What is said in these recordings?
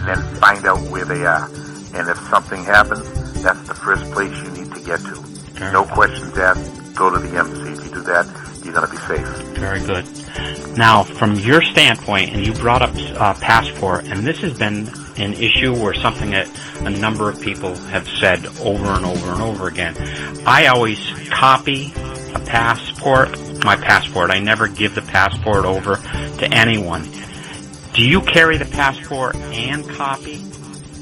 then find out where they are. And if something happens, that's the first place you need to get to. No questions asked, go to the embassy. If you do that, you're going to be safe. Very good. Now, from your standpoint, and you brought up passport, and this has been an issue or something that a number of people have said over and over and over again. I always copy a passport, my passport. I never give the passport over to anyone. Do you carry the passport and copy?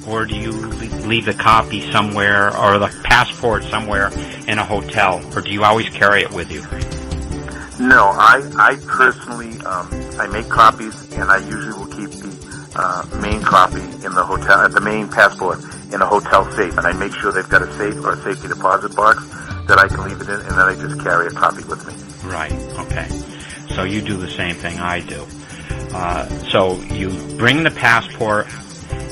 Or do you leave the copy somewhere, or the passport somewhere in a hotel? Or do you always carry it with you? No, I personally, I make copies, and I usually will keep the main copy in the hotel, the main passport in a hotel safe, and I make sure they've got a safe or a safety deposit box that I can leave it in, and then I just carry a copy with me. Right, okay. So you do the same thing I do. So you bring the passport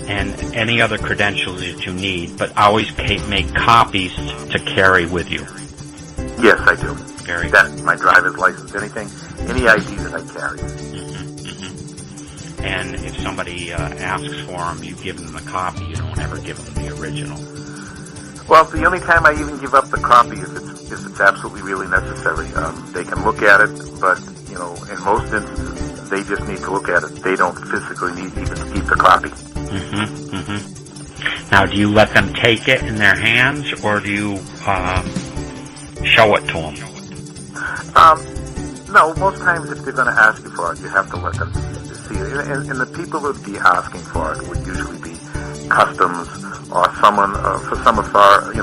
and any other credentials that you need, but always make copies to carry with you. Yes, I do. Very good. My driver's license, anything, any ID that I carry. And if somebody asks for them, you give them the copy. You don't ever give them the original. Well, the only time I even give up the copy is if it's absolutely really necessary. They can look at it, but in most instances, they just need to look at it. They don't physically need even to keep the copy. Now, do you let them take it in their hands, or do you show it to them? No, most times if they're going to ask you for it, you have to let them see it. And the people that would be asking for it would usually be customs or someone for some authority.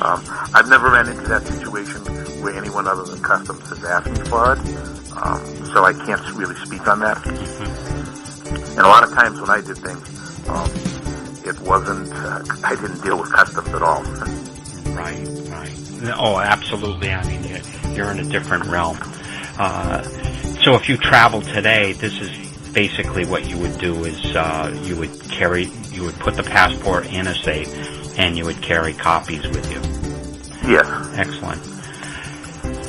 I've never ran into that situation where anyone other than customs has asked me for it, so I can't really speak on that. And a lot of times when I did things, it wasn't, I didn't deal with customs at all. Right. Oh, absolutely. I mean, you're in a different realm. So if you travel today, this is basically what you would do is you would put the passport in a safe, and you would carry copies with you. Yes. Excellent.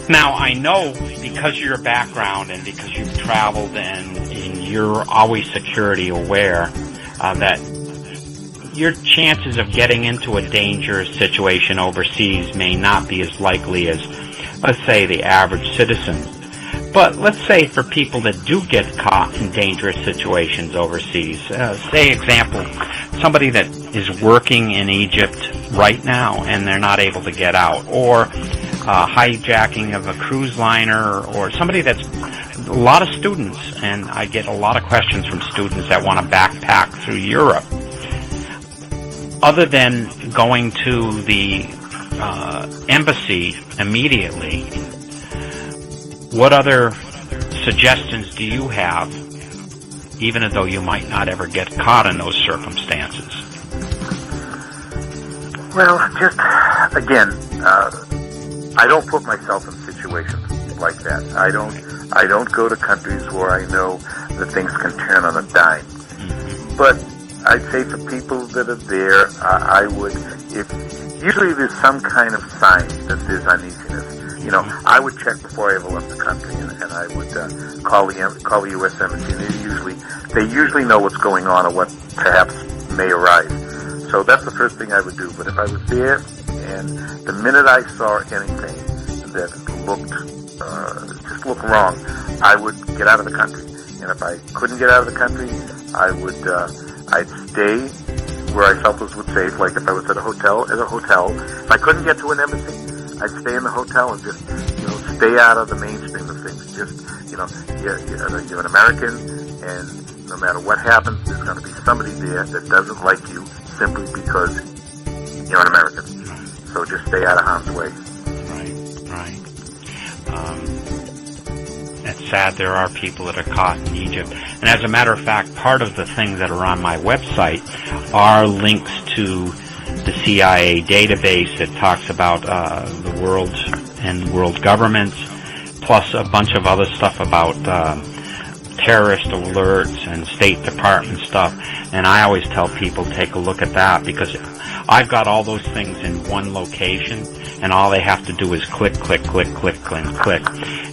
Now, I know because of your background and because you've traveled and you're always security aware, that your chances of getting into a dangerous situation overseas may not be as likely as, let's say, the average citizen. But let's say for people that do get caught in dangerous situations overseas, say, example, somebody that is working in Egypt right now and they're not able to get out, or hijacking of a cruise liner, or somebody that's a lot of students, and I get a lot of questions from students that want to backpack through Europe. Other than going to the embassy immediately, what other suggestions do you have, even though you might not ever get caught in those circumstances? Well, just, again, I don't put myself in situations like that. I don't go to countries where I know that things can turn on a dime. But I'd say for people that are there, I would, usually there's some kind of sign that there's uneasiness. I would check before I ever left the country, and I would call the U.S. Embassy. They usually know what's going on or what perhaps may arise. So that's the first thing I would do. But if I was there, and the minute I saw anything that just looked wrong, I would get out of the country. And if I couldn't get out of the country, I'd stay where I felt was safe. Like if I was at a hotel, If I couldn't get to an embassy, I'd stay in the hotel and just, stay out of the mainstream of things. Just, you're an American, and no matter what happens, there's going to be somebody there that doesn't like you simply because you're an American. So just stay out of harm's way. Right. It's sad there are people that are caught in Egypt. And as a matter of fact, part of the things that are on my website are links to the CIA database that talks about the world and world governments, plus a bunch of other stuff about terrorist alerts and State Department stuff. And I always tell people, take a look at that, because I've got all those things in one location, and all they have to do is click.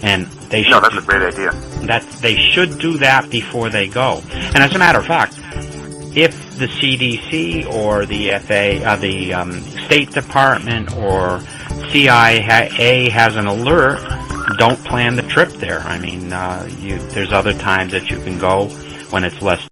And they should. No, that's a great idea. They should do that before they go. And as a matter of fact, if the CDC or the State Department or CIA has an alert, don't plan the trip there. I mean, there's other times that you can go when it's less